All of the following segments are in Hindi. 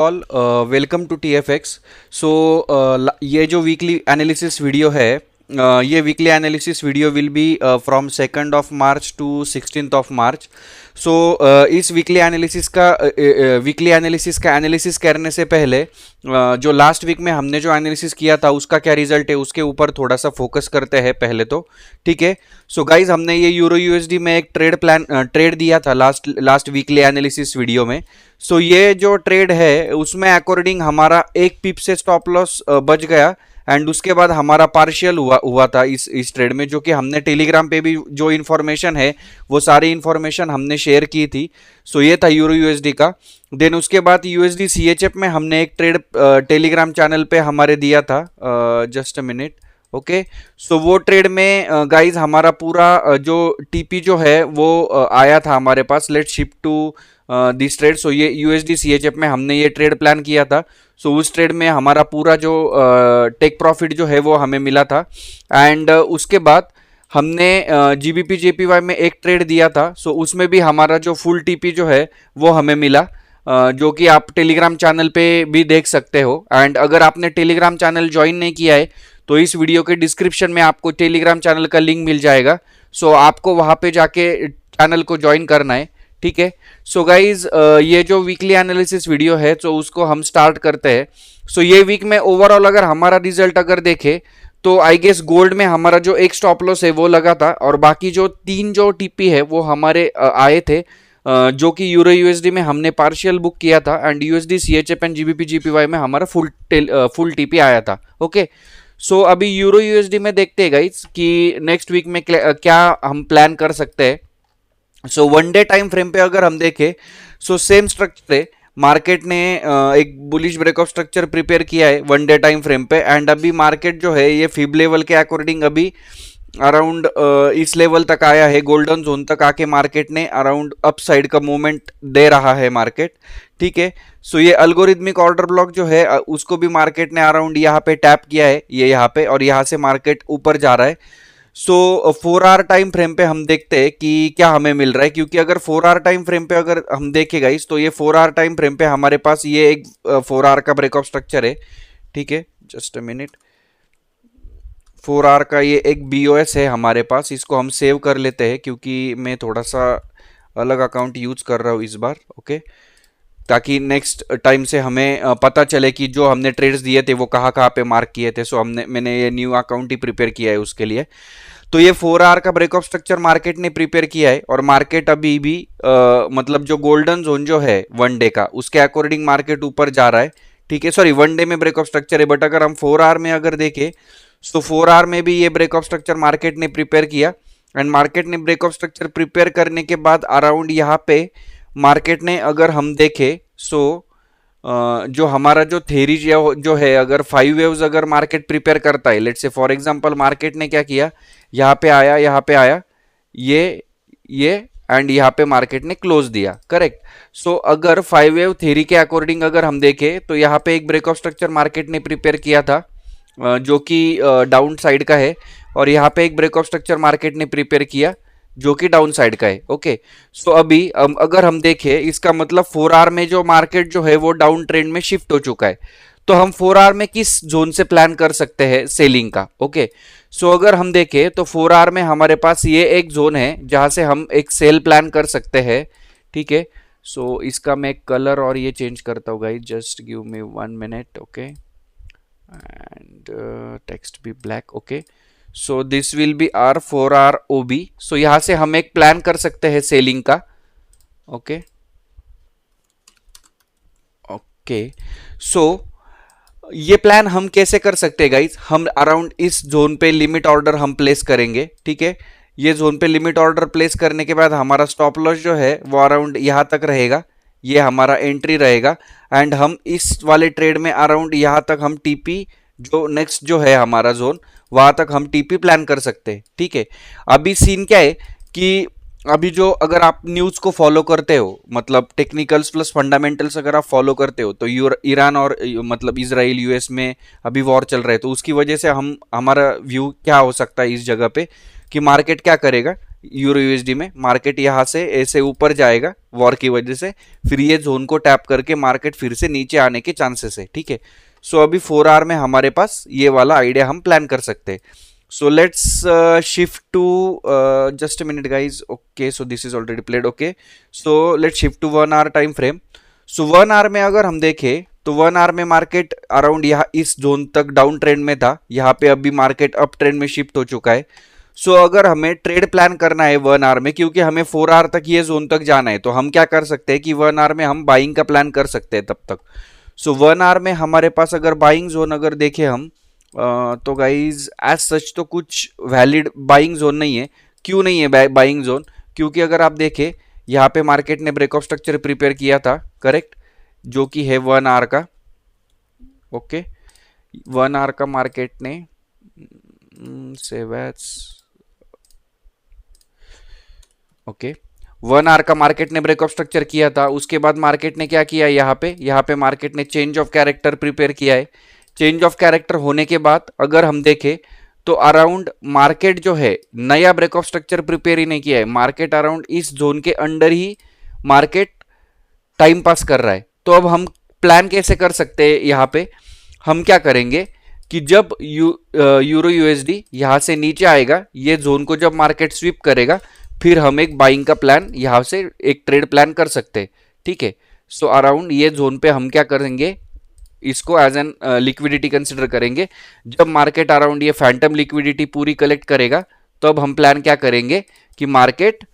All welcome to TFX। So ये जो वीकली एनालिसिस वीडियो है, ये weekly analysis video will be from 2 March to 16 March. So इस वीकली एनालिसिस का एनालिसिस करने से पहले जो लास्ट वीक में हमने जो एनालिसिस किया था उसका क्या रिजल्ट है उसके ऊपर थोड़ा सा फोकस करते हैं पहले तो। ठीक है। सो गाइज, हमने ये यूरो यूएसडी में एक ट्रेड दिया था लास्ट वीकली एनालिसिस वीडियो में। सो ये जो ट्रेड है उसमें अकॉर्डिंग हमारा एक पिप से स्टॉप लॉस बच गया एंड उसके बाद हमारा पार्शियल हुआ था इस ट्रेड में, जो कि हमने टेलीग्राम पे भी जो इन्फॉर्मेशन है वो सारी इन्फॉर्मेशन हमने शेयर की थी। सो ये था यूरो यूएसडी का। देन उसके बाद यूएसडी सीएचएफ में हमने एक ट्रेड टेलीग्राम चैनल पे हमारे दिया था। Just a minute. ओके। सो वो ट्रेड में गाइज हमारा पूरा जो टीपी जो है वो आया था हमारे पास। Let's shift to this trade. So ये यूएसडी सीएचएफ में हमने ये ट्रेड प्लान किया था। सो उस ट्रेड में हमारा पूरा जो टेक प्रॉफिट जो है वो हमें मिला था। एंड उसके बाद हमने जीबीपी जेपीवाई में एक ट्रेड दिया था। सो उसमें भी हमारा जो फुल टीपी जो है वो हमें मिला, जो कि आप टेलीग्राम चैनल पे भी देख सकते हो। एंड अगर आपने टेलीग्राम चैनल ज्वाइन नहीं किया है तो इस वीडियो के डिस्क्रिप्शन में आपको टेलीग्राम चैनल का लिंक मिल जाएगा। सो आपको वहां पे जाके चैनल को ज्वाइन करना है। ठीक है। सो गाइज, ये जो वीकली एनालिसिस वीडियो है तो उसको हम स्टार्ट करते हैं। सो ये वीक में ओवरऑल अगर हमारा रिजल्ट अगर देखें तो आई गेस गोल्ड में हमारा जो एक स्टॉप लॉस है वो लगा था और बाकी जो तीन जो टीपी है वो हमारे आए थे, जो कि यूरो यूएसडी में हमने पार्शियल बुक किया था and USD CHF and GBP GPY में हमारा फुल टीपी आया था। ओके। सो अभी यूरो यूएसडी में देखते हैं गाइज कि नेक्स्ट वीक में क्या हम प्लान कर सकते हैं। So one day time frame पे अगर हम देखें सो सेम स्ट्रक्चर है। मार्केट ने एक बुलिश ब्रेकआउट स्ट्रक्चर प्रिपेयर किया है वन डे टाइम फ्रेम पे एंड अभी मार्केट जो है ये फिब लेवल के अकॉर्डिंग अभी अराउंड इस लेवल तक आया है। गोल्डन जोन तक आके मार्केट ने अराउंड अप साइड का मूवमेंट दे रहा है मार्केट। ठीक है। सो ये अल्गोरिथमिक ऑर्डर ब्लॉक जो है उसको भी मार्केट ने अराउंड यहाँ पे टैप किया है, ये यहाँ पे, और यहाँ से मार्केट ऊपर जा रहा है। सो 4 आवर टाइम फ्रेम पे हम देखते हैं कि क्या हमें मिल रहा है, क्योंकि अगर 4 आवर टाइम फ्रेम पे अगर हम देखें गाइस तो ये 4 आवर टाइम फ्रेम पे हमारे पास ये एक 4 आवर का ब्रेकआउट स्ट्रक्चर है। ठीक है। Just a minute. 4 आवर का ये एक बीओएस है हमारे पास, इसको हम सेव कर लेते हैं क्योंकि मैं थोड़ा सा अलग अकाउंट यूज कर रहा हूँ इस बार। ओके। ताकि नेक्स्ट टाइम से हमें पता चले कि जो हमने ट्रेड्स दिए थे वो कहाँ कहाँ पे मार्क किए थे। सो मैंने ये न्यू अकाउंट ही प्रिपेयर किया है उसके लिए। तो ये 4 आवर का ब्रेकआउट स्ट्रक्चर मार्केट ने प्रिपेयर किया है और मार्केट अभी भी मतलब जो गोल्डन जोन जो है वन डे का उसके अकॉर्डिंग मार्केट ऊपर जा रहा है। ठीक है। सॉरी, वन डे में ब्रेकआउट स्ट्रक्चर है, बट अगर हम 4 आवर में अगर देखें तो 4 आवर में भी ये ब्रेकआउट स्ट्रक्चर मार्केट ने प्रिपेयर किया एंड मार्केट ने ब्रेकआउट स्ट्रक्चर प्रिपेयर करने के बाद अराउंड यहाँ पे मार्केट ने अगर हम देखें सो जो हमारा जो थेरी जो है, अगर 5 वेव्स अगर मार्केट प्रिपेयर करता है, let's say for example market ने क्या किया, यहाँ पे आया, यहाँ पे आया, ये एंड यहाँ पे मार्केट ने क्लोज दिया। करेक्ट। सो अगर 5 वेव थेरी के अकॉर्डिंग अगर हम देखें तो यहाँ पे एक ब्रेकआउट स्ट्रक्चर मार्केट ने प्रिपेयर किया था जो कि डाउन साइड का है, और यहाँ पे एक ब्रेकआउट स्ट्रक्चर मार्केट ने प्रिपेयर किया जो कि डाउन साइड का है। ओके। सो अभी अगर हम देखें इसका मतलब 4 आवर में जो मार्केट जो है वो डाउन ट्रेंड में शिफ्ट हो चुका है। तो हम 4 आवर में किस जोन से प्लान कर सकते हैं सेलिंग का। ओके। सो अगर हम देखें तो 4 आवर में हमारे पास ये एक जोन है जहां से हम एक सेल प्लान कर सकते हैं। ठीक है। सो इसका मैं कलर और ये चेंज करता हूँ guys, just give me 1 minute. Okay. And text भी black. Okay. So this will be are 4 hour OB. So यहां से हम एक प्लान कर सकते हैं सेलिंग का। ओके। ओके। सो ये प्लान हम कैसे कर सकते हैं गाइज, हम अराउंड इस जोन पे लिमिट ऑर्डर हम प्लेस करेंगे। ठीक है। ये जोन पे लिमिट ऑर्डर प्लेस करने के बाद हमारा स्टॉप लॉस जो है वो अराउंड यहां तक रहेगा, ये हमारा एंट्री रहेगा एंड हम इस वाले ट्रेड में अराउंड यहां तक हम टीपी जो नेक्स्ट जो है हमारा जोन वहां तक हम टीपी प्लान कर सकते हैं। ठीक है। अभी सीन क्या है कि अभी जो अगर आप न्यूज को फॉलो करते हो, मतलब टेक्निकल्स प्लस फंडामेंटल्स अगर आप फॉलो करते हो, तो ईरान और मतलब इसराइल यूएस में अभी वॉर चल रहा है, तो उसकी वजह से हमारा व्यू क्या हो सकता है इस जगह पे कि मार्केट क्या करेगा, यूरो यूएसडी में मार्केट यहाँ से ऐसे ऊपर जाएगा वॉर की वजह से, फिर ये जोन को टैप करके मार्केट फिर से नीचे आने के चांसेस है, ठीक है। सो अभी 4 आवर में हमारे पास ये वाला आइडिया हम प्लान कर सकते हैं। So let's shift to just a minute guys, okay so this is already played, okay so let's shift to 1 hour time frame. So 1 hour में अगर हम देखें तो 1 आवर में मार्केट अराउंड यहाँ इस जोन तक डाउन ट्रेंड में था, यहाँ पे अभी मार्केट अप ट्रेंड में शिफ्ट हो चुका है। सो अगर हमें ट्रेड प्लान करना है 1 आवर में, क्योंकि हमें 4 आवर तक ये जोन तक जाना है, तो हम क्या कर सकते हैं कि 1 आवर में हम बाइंग का प्लान कर सकते हैं तब तक। सो 1 आवर में हमारे पास अगर बाइंग जोन अगर देखें हम तो गाइज एज सच तो कुछ वैलिड बाइंग जोन नहीं है। क्यों नहीं है बाइंग जोन? क्योंकि अगर आप देखें यहाँ पे मार्केट ने ब्रेक ऑफ स्ट्रक्चर प्रिपेयर किया था, करेक्ट, जो कि है 1 आवर का, ओके 1 आवर का मार्केट ने ओके 1 आवर का मार्केट ने ब्रेक ऑफ स्ट्रक्चर किया था। उसके बाद मार्केट ने क्या किया, यहाँ पे मार्केट ने चेंज ऑफ कैरेक्टर प्रिपेयर किया है। चेंज ऑफ कैरेक्टर होने के बाद अगर हम देखें तो अराउंड मार्केट जो है नया ब्रेक ऑफ स्ट्रक्चर प्रिपेयर ही नहीं किया है, मार्केट अराउंड इस जोन के अंडर ही मार्केट टाइम पास कर रहा है। तो अब हम प्लान कैसे कर सकते हैं? यहाँ पे हम क्या करेंगे कि जब यूरो यूएसडी यहाँ से नीचे आएगा, ये जोन को जब मार्केट स्वीप करेगा, फिर हम एक बाइंग का प्लान यहाँ से एक ट्रेड प्लान कर सकते हैं, ठीक है। सो अराउंड ये जोन पे हम क्या करेंगे, इसको एज एन लिक्विडिटी कंसिडर करेंगे। जब मार्केट अराउंड ये फैंटम लिक्विडिटी पूरी कलेक्ट करेगा, तो अब हम प्लान क्या करेंगे कि मार्केट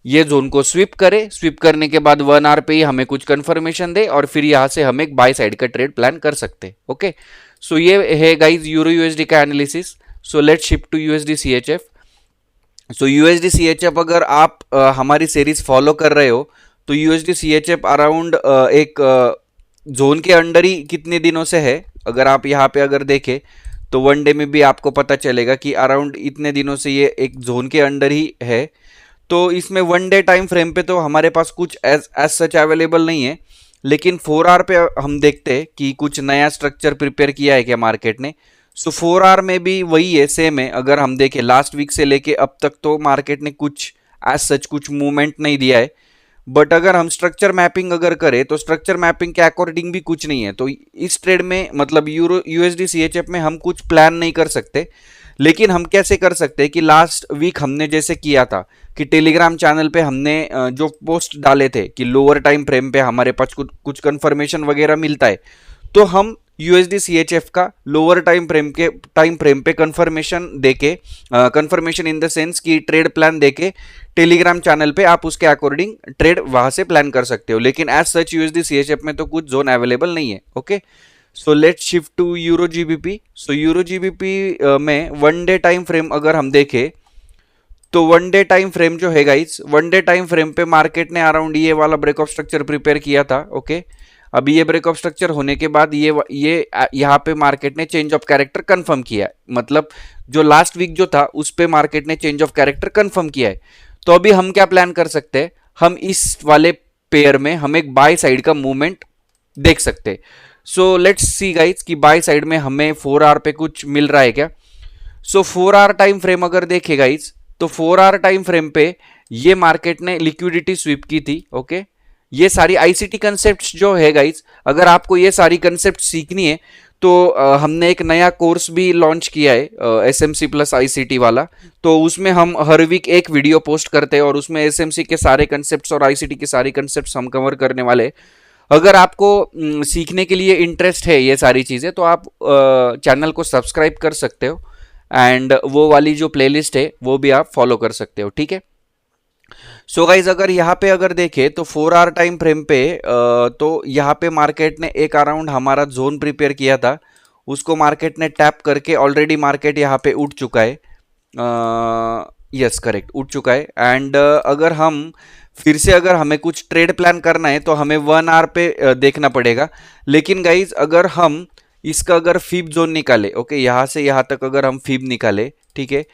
ये जोन को स्वीप करे, स्वीप करने के बाद 1 आवर पे ही हमें कुछ कंफर्मेशन दे और फिर यहां से हम एक बाय साइड का ट्रेड प्लान कर सकते हैं, ओके। सो ये है गाइज यूरो यूएसडी का analysis. So let's shift to USD CHF. So USD CHF अगर आप हमारी सीरीज फॉलो कर रहे हो तो यूएसडी सीएचएफ अराउंड एक जोन के अंडर ही कितने दिनों से है। अगर आप यहाँ पे अगर देखें तो 1 डे में भी आपको पता चलेगा कि अराउंड इतने दिनों से ये एक जोन के अंडर ही है। तो इसमें 1 डे टाइम फ्रेम पे तो हमारे पास कुछ एज सच अवेलेबल नहीं है, लेकिन 4 आवर पे हम देखते हैं कि कुछ नया स्ट्रक्चर प्रिपेयर किया है क्या मार्केट ने। सो 4 आवर में भी वही है, सेम है। अगर हम देखें लास्ट वीक से लेके अब तक तो मार्केट ने कुछ एज सच कुछ मूवमेंट नहीं दिया है, बट अगर हम स्ट्रक्चर मैपिंग अगर करें तो स्ट्रक्चर मैपिंग के अकॉर्डिंग भी कुछ नहीं है। तो इस ट्रेड में मतलब यूरो यूएसडी सीएचएफ में हम कुछ प्लान नहीं कर सकते, लेकिन हम कैसे कर सकते हैं कि लास्ट वीक हमने जैसे किया था कि टेलीग्राम चैनल पे हमने जो पोस्ट डाले थे कि लोअर टाइम फ्रेम पे हमारे पास कुछ कंफर्मेशन वगैरह मिलता है, तो हम यूएसडी सीएचएफ का लोअर टाइम फ्रेम पे कंफर्मेशन देके, कंफर्मेशन इन द सेंस कि ट्रेड प्लान देके टेलीग्राम चैनल पे आप उसके अकॉर्डिंग ट्रेड वहां से प्लान कर सकते हो। लेकिन एज सच यूएसडी सीएचएफ में तो कुछ जोन अवेलेबल नहीं है, okay. So let's shift to euro GBP. So euro GBP में 1 डे टाइम फ्रेम अगर हम देखें तो 1 डे टाइम फ्रेम जो है गाइस, 1 डे टाइम फ्रेम पे मार्केट ने अराउंड ये वाला ब्रेक ऑफ स्ट्रक्चर प्रिपेयर किया था, ओके। अभी ये ब्रेक ऑफ स्ट्रक्चर होने के बाद ये यहाँ पे मार्केट ने चेंज ऑफ कैरेक्टर कंफर्म किया है, मतलब जो लास्ट वीक जो था उस पे मार्केट ने चेंज ऑफ कैरेक्टर कंफर्म किया है। तो अभी हम क्या प्लान कर सकते हैं, हम इस वाले पेयर में हम एक बाय साइड का मूवमेंट देख सकते हैं। सो लेट्स सी गाइज कि बाय साइड में हमें 4 आवर पे कुछ मिल रहा है क्या। सो 4 आवर टाइम फ्रेम अगर देखे गाइज तो 4 आवर टाइम फ्रेम पे ये मार्केट ने लिक्विडिटी स्वीप की थी, ओके। ये सारी आईसीटी कंसेप्ट जो है गाइज, अगर आपको ये सारी कंसेप्ट सीखनी है तो हमने एक नया कोर्स भी लॉन्च किया है एसएमसी प्लस आईसीटी वाला। तो उसमें हम हर वीक एक वीडियो पोस्ट करते हैं और उसमें एसएमसी के सारे कंसेप्ट्स और आईसीटी के सारे कंसेप्ट्स हम कवर करने वाले हैं। अगर आपको सीखने के लिए इंटरेस्ट है ये सारी चीज़ें तो आप चैनल को सब्सक्राइब कर सकते हो एंड वो वाली जो प्लेलिस्ट है वो भी आप फॉलो कर सकते हो, ठीक है। सो गाइज अगर यहाँ पे अगर देखें तो 4 आवर टाइम फ्रेम पे तो यहाँ पे मार्केट ने एक अराउंड हमारा जोन प्रिपेयर किया था, उसको मार्केट ने टैप करके ऑलरेडी मार्केट यहाँ पे उठ चुका है, यस करेक्ट उठ चुका है। एंड अगर हम फिर से अगर हमें कुछ ट्रेड प्लान करना है तो हमें 1 आवर पे देखना पड़ेगा। लेकिन गाइज अगर हम इसका अगर फीब जोन निकाले, ओके, यहाँ से यहाँ तक अगर हम फीब निकाले, ठीक है,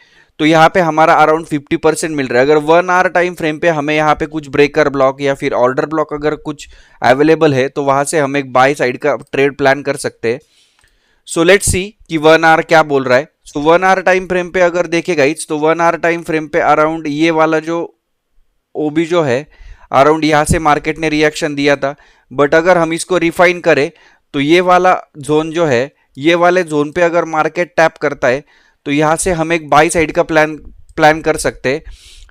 तो यहाँ पे हमारा अराउंड 50% मिल रहा है। अगर 1 आवर टाइम फ्रेम पे हमें यहाँ पे कुछ ब्रेकर ब्लॉक या फिर ऑर्डर ब्लॉक अगर कुछ अवेलेबल है तो वहाँ से हम एक बाय साइड का ट्रेड प्लान कर सकते हैं। सो लेट्स सी कि 1 आवर क्या बोल रहा है। सो 1 आवर टाइम फ्रेम पे अगर देखे गाइज, तो 1 आवर टाइम फ्रेम पे अराउंड ये वाला जो ओबी जो है, अराउंड यहां से मार्केट ने रिएक्शन दिया था। बट अगर हम इसको रिफाइन करें तो ये वाला जोन जो है, ये वाले जोन पे अगर मार्केट टैप करता है तो यहां से हम एक बाई साइड का प्लान प्लान कर सकते हैं।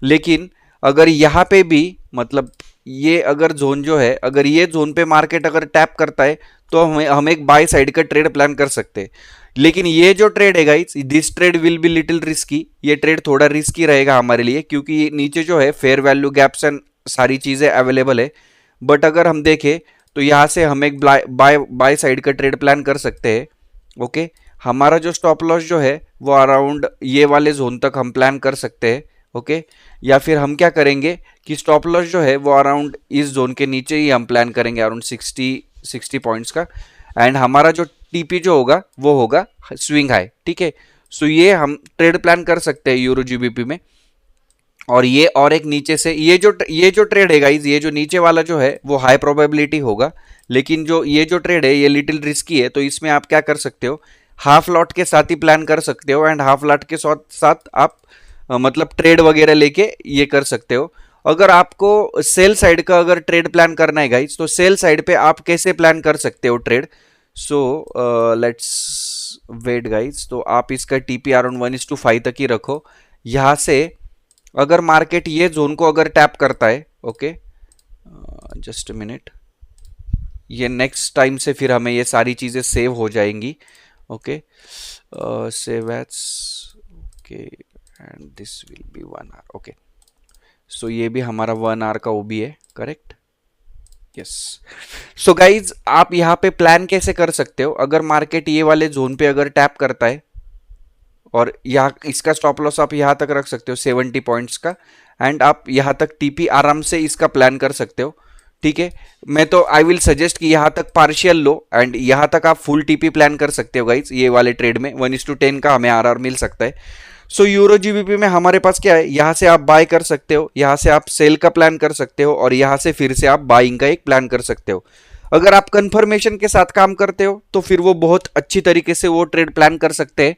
लेकिन अगर यहाँ पे भी मतलब ये अगर जोन जो है, अगर ये जोन पे मार्केट अगर टैप करता है तो हम एक बाय साइड का ट्रेड प्लान कर सकते हैं। लेकिन ये जो ट्रेड है guys, this trade will be little risky. ये ट्रेड थोड़ा रिस्की रहेगा हमारे लिए, क्योंकि ये नीचे जो है फेयर वैल्यू गैप्स एंड सारी चीजें अवेलेबल है। बट अगर हम देखें तो यहाँ से हम एक बाय बाय साइड का ट्रेड प्लान कर सकते हैं। ओके, हमारा जो स्टॉप लॉस जो है वो अराउंड ये वाले जोन तक हम प्लान कर सकते हैं। ओके, या फिर हम क्या करेंगे कि स्टॉप लॉस जो है वो अराउंड इस जोन के नीचे ही हम प्लान करेंगे, अराउंड 60 पॉइंट्स का। एंड हमारा जो टीपी जो होगा वो होगा स्विंग हाई। ठीक है, सो ये हम ट्रेड प्लान कर सकते हैं यूरो जीबीपी में। और ये और एक नीचे से ये जो ट्रेड है गाइज, ये जो नीचे वाला जो है वो हाई प्रोबेबिलिटी होगा। लेकिन जो ये जो ट्रेड है ये लिटिल रिस्की है, तो इसमें आप क्या कर सकते हो, हाफ लॉट के साथ ही प्लान कर सकते हो। एंड हाफ लॉट के साथ साथ आप मतलब ट्रेड वगैरह लेके ये कर सकते हो। अगर आपको सेल साइड का अगर ट्रेड प्लान करना है गाइज, तो सेल साइड पे आप कैसे प्लान कर सकते हो trade. So let's wait guys, तो आप इसका टीपी अराउंड 1:5 तक ही रखो। यहां से अगर मार्केट ये जोन को अगर टैप करता है, ओके जस्ट मिनट, ये नेक्स्ट टाइम से फिर हमें ये सारी चीजें सेव हो जाएंगी। Okay, save as, okay, and this will be 1 hour. Okay, so ये भी हमारा 1 आवर का ओबी है, करेक्ट। यस, सो गाइज आप यहाँ पे प्लान कैसे कर सकते हो, अगर मार्केट ये वाले जोन पे अगर टैप करता है, और यहाँ इसका स्टॉप लॉस आप यहाँ तक रख सकते हो 70 पॉइंट्स का। एंड आप यहाँ तक टीपी आराम से इसका प्लान कर सकते हो। ठीक है, मैं तो आई विल सजेस्ट कि यहाँ तक पार्शियल लो एंड यहाँ तक आप फुल टीपी प्लान कर सकते हो गाइज। ये वाले ट्रेड में 1:10 का हमें आरआर मिल सकता है। सो यूरो जीबीपी में हमारे पास क्या है, यहाँ से आप बाय कर सकते हो, यहाँ से आप सेल का प्लान कर सकते हो, और यहाँ से फिर से आप बाइंग का एक प्लान कर सकते हो। अगर आप कंफर्मेशन के साथ काम करते हो तो फिर वो बहुत अच्छी तरीके से वो ट्रेड प्लान कर सकते हैं।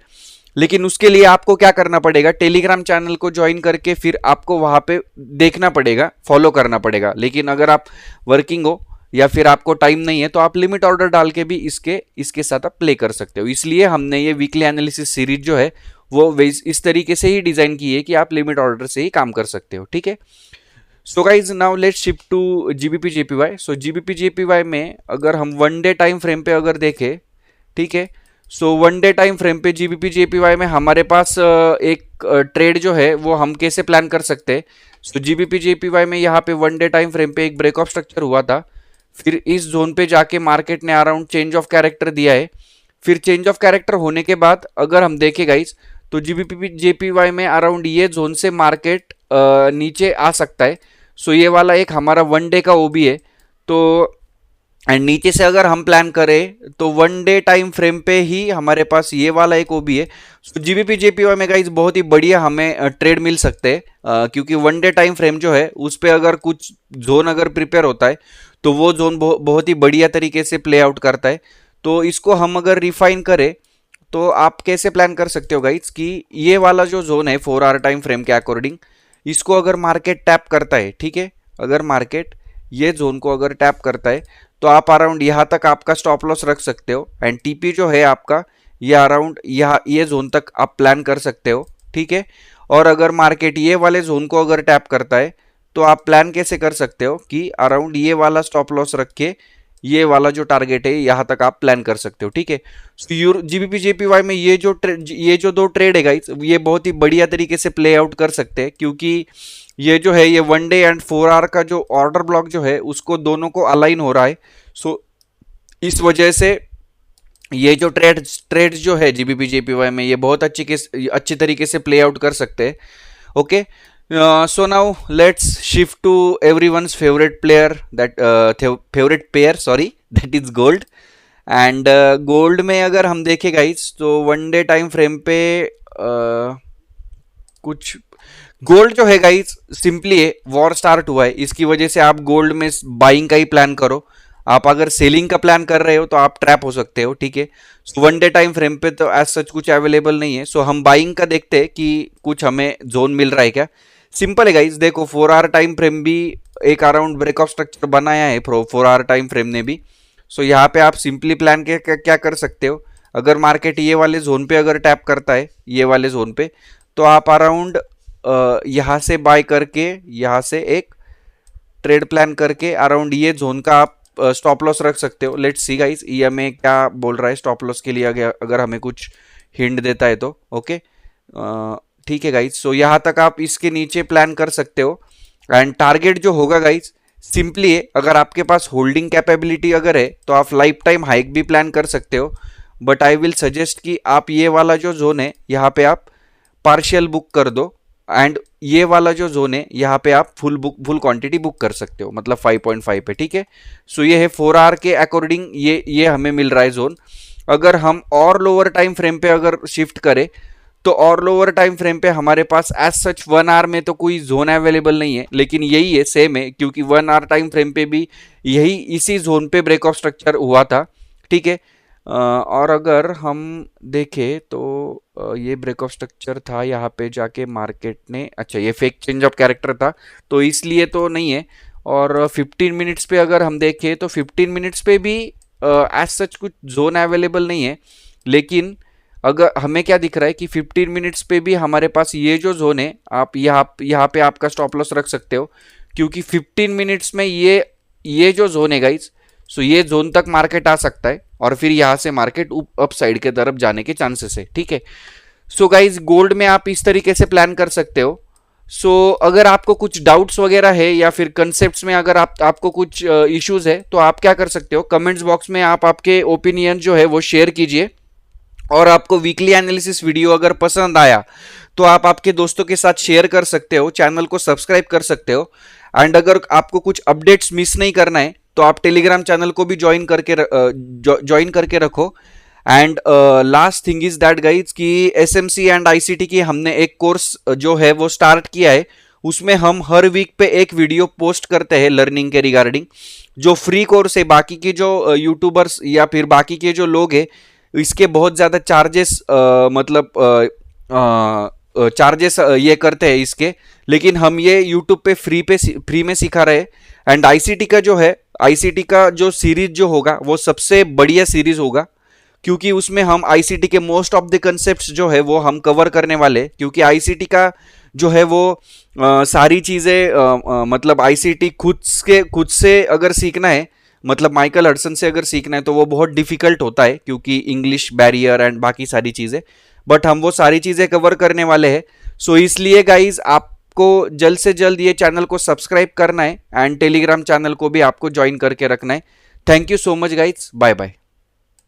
लेकिन उसके लिए आपको क्या करना पड़ेगा, टेलीग्राम चैनल को ज्वाइन करके फिर आपको वहां पे देखना पड़ेगा, फॉलो करना पड़ेगा। लेकिन अगर आप वर्किंग हो या फिर आपको टाइम नहीं है तो आप लिमिट ऑर्डर डाल के भी इसके साथ आप प्ले कर सकते हो। इसलिए हमने ये वीकली एनालिसिस सीरीज जो है वो इस तरीके से ही डिजाइन की है कि आप लिमिट ऑर्डर से ही काम कर सकते हो। ठीक है, so guys now let's shift to GBP JPY. So GBP JPY में अगर हम 1 डे टाइम फ्रेम पे अगर देखें, ठीक है, सो 1 डे टाइम फ्रेम पे जीबीपी जेपीवाई में हमारे पास एक ट्रेड जो है वो हम कैसे प्लान कर सकते हैं। सो जीबीपी जेपीवाई में यहाँ पे 1 डे टाइम फ्रेम पे एक ब्रेकऑफ स्ट्रक्चर हुआ था। फिर इस जोन पे जाके मार्केट ने अराउंड चेंज ऑफ कैरेक्टर दिया है। फिर चेंज ऑफ कैरेक्टर होने के बाद अगर हम देखें गाइस, तो जीबीपी जेपीवाई में अराउंड ये जोन से मार्केट नीचे आ सकता है। सो ये वाला एक हमारा 1 डे का ओबी है। तो एंड नीचे से अगर हम प्लान करें तो 1 डे टाइम फ्रेम पे ही हमारे पास ये वाला एक ओबी है। सो जीबीपी जेपीवाई में गाइस बहुत ही बढ़िया हमें ट्रेड मिल सकते हैं, क्योंकि 1 डे टाइम फ्रेम जो है उस पे अगर कुछ जोन अगर प्रिपेयर होता है तो वो जोन बहुत ही बढ़िया तरीके से प्ले आउट करता है। तो इसको हम अगर रिफाइन करें तो आप कैसे प्लान कर सकते हो गाइस कि ये वाला जो जोन है 4 आवर टाइम फ्रेम के अकॉर्डिंग, इसको अगर मार्केट टैप करता है, ठीक है, अगर मार्केट ये जोन को अगर टैप करता है तो आप अराउंड यहाँ तक आपका स्टॉप लॉस रख सकते हो। एंड टीपी जो है आपका ये अराउंड यहाँ ये जोन तक आप प्लान कर सकते हो। ठीक है, और अगर मार्केट ये वाले जोन को अगर टैप करता है तो आप प्लान कैसे कर सकते हो कि अराउंड ये वाला स्टॉप लॉस रख के ये वाला जो टारगेट है यहाँ तक आप प्लान कर सकते हो। ठीक है, जीबीपी जेपीवाई में ये जो दो ट्रेड है गाइस, ये बहुत ही बढ़िया तरीके से प्ले आउट कर सकते हैं, क्योंकि ये जो है ये 1 डे एंड 4 आवर का जो ऑर्डर ब्लॉक जो है उसको दोनों को अलाइन हो रहा है। सो इस वजह से ये जो ट्रेड जो है जीबीपी जेपीवाई में ये बहुत अच्छी तरीके से प्ले आउट कर सकते हैं। Okay, so now let's shift to everyone's favorite player, that favorite pair, sorry, that is gold. And gold में अगर हम देखें गाइस तो 1 डे टाइम फ्रेम पे कुछ गोल्ड जो है गाइस सिंपली वॉर स्टार्ट हुआ है, इसकी वजह से आप गोल्ड में बाइंग का ही प्लान करो। आप अगर सेलिंग का प्लान कर रहे हो तो आप ट्रैप हो सकते हो, ठीक है। सो 1 डे टाइम फ्रेम पे तो एज सच कुछ अवेलेबल नहीं है। सो हम बाइंग का देखते हैं कि कुछ हमें जोन मिल रहा है क्या। सिंपल है गाइस, देखो 4 आवर टाइम फ्रेम भी एक अराउंड ब्रेकआउट स्ट्रक्चर बनाया है 4 आवर टाइम फ्रेम ने भी। सो यहाँ पे आप सिंपली प्लान के क्या कर सकते हो, अगर मार्केट ये वाले जोन पे अगर टैप करता है, ये वाले जोन पे, तो आप अराउंड यहाँ से बाय करके यहाँ से एक ट्रेड प्लान करके अराउंड ये जोन का आप स्टॉप लॉस रख सकते हो। लेट्स सी गाइस ये हमें क्या बोल रहा है स्टॉप लॉस के लिए, अगर हमें कुछ हिंट देता है तो ओके, ठीक है गाइस। सो यहाँ तक आप इसके नीचे प्लान कर सकते हो। एंड टारगेट जो होगा गाइस सिंपली है, अगर आपके पास होल्डिंग कैपेबिलिटी अगर है तो आप लाइफ टाइम हाइक भी प्लान कर सकते हो। बट आई विल सजेस्ट कि आप ये वाला जो जोन है यहाँ पे आप पार्शियल बुक कर दो, एंड ये वाला जो जोन है यहाँ पे आप फुल क्वांटिटी बुक कर सकते हो, मतलब 5.5 पे, ठीक है। सो ये है 4 आवर के अकॉर्डिंग ये हमें मिल रहा है जोन। अगर हम और लोअर टाइम फ्रेम पे अगर शिफ्ट करें तो और लोअर टाइम फ्रेम पे हमारे पास एज सच 1 आवर में तो कोई जोन अवेलेबल नहीं है, लेकिन यही है सेम है, क्योंकि 1 आवर टाइम फ्रेम पे भी यही इसी जोन पे ब्रेकऑफ स्ट्रक्चर हुआ था, ठीक है। और अगर हम देखें तो ये ब्रेकऑफ स्ट्रक्चर था, यहाँ पे जाके मार्केट ने, अच्छा ये फेक चेंज ऑफ कैरेक्टर था तो इसलिए तो नहीं है। और 15 मिनट्स पे अगर हम देखें तो 15 मिनट्स पे भी एज सच कुछ जोन अवेलेबल नहीं है, लेकिन अगर हमें क्या दिख रहा है कि 15 मिनट्स पे भी हमारे पास ये जो जोन है, आप यहाँ पे आपका स्टॉप लॉस रख सकते हो, क्योंकि 15 मिनट्स में ये जो जोन है गाइज, सो ये जोन तक मार्केट आ सकता है और फिर यहाँ से मार्केट अप साइड के तरफ जाने के चांसेस है, ठीक है। सो गाइज गोल्ड में आप इस तरीके से प्लान कर सकते हो। सो अगर आपको कुछ डाउट्स वगैरह है या फिर कंसेप्ट्स में अगर आपको कुछ इश्यूज है तो आप क्या कर सकते हो, कमेंट्स बॉक्स में आप आपके ओपिनियन जो है वो शेयर कीजिए। और आपको वीकली एनालिसिस वीडियो अगर पसंद आया तो आप आपके दोस्तों के साथ शेयर कर सकते हो, चैनल को सब्सक्राइब कर सकते हो। एंड अगर आपको कुछ अपडेट्स मिस नहीं करना है तो आप टेलीग्राम चैनल को भी ज्वाइन करके रखो। And last thing is that guys कि एसएमसी एंड आईसीटी की हमने एक कोर्स जो है वो स्टार्ट किया है, उसमें हम हर वीक पे एक वीडियो पोस्ट करते हैं लर्निंग के रिगार्डिंग, जो फ्री कोर्स है। बाकी के जो यूट्यूबर्स या फिर बाकी के जो लोग हैं इसके बहुत ज़्यादा चार्जेस मतलब चार्जेस ये करते हैं इसके, लेकिन हम ये यूट्यूब पे फ्री में सिखा रहे हैं। एंड आईसीटी का जो है, आईसीटी का जो सीरीज जो होगा वो सबसे बढ़िया सीरीज होगा, क्योंकि उसमें हम आईसीटी के मोस्ट ऑफ द कंसेप्ट्स जो है वो हम कवर करने वाले, क्योंकि आईसीटी का जो है वो सारी चीज़ें मतलब आईसीटी खुद से अगर सीखना है, मतलब माइकल हडसन से अगर सीखना है तो वो बहुत डिफिकल्ट होता है, क्योंकि इंग्लिश बैरियर एंड बाकी सारी चीज़ें, बट हम वो सारी चीज़ें कवर करने वाले हैं। सो इसलिए गाइज आपको जल्द से जल्द ये चैनल को सब्सक्राइब करना है एंड टेलीग्राम चैनल को भी आपको ज्वाइन करके रखना है। Thank you so much guys, bye bye.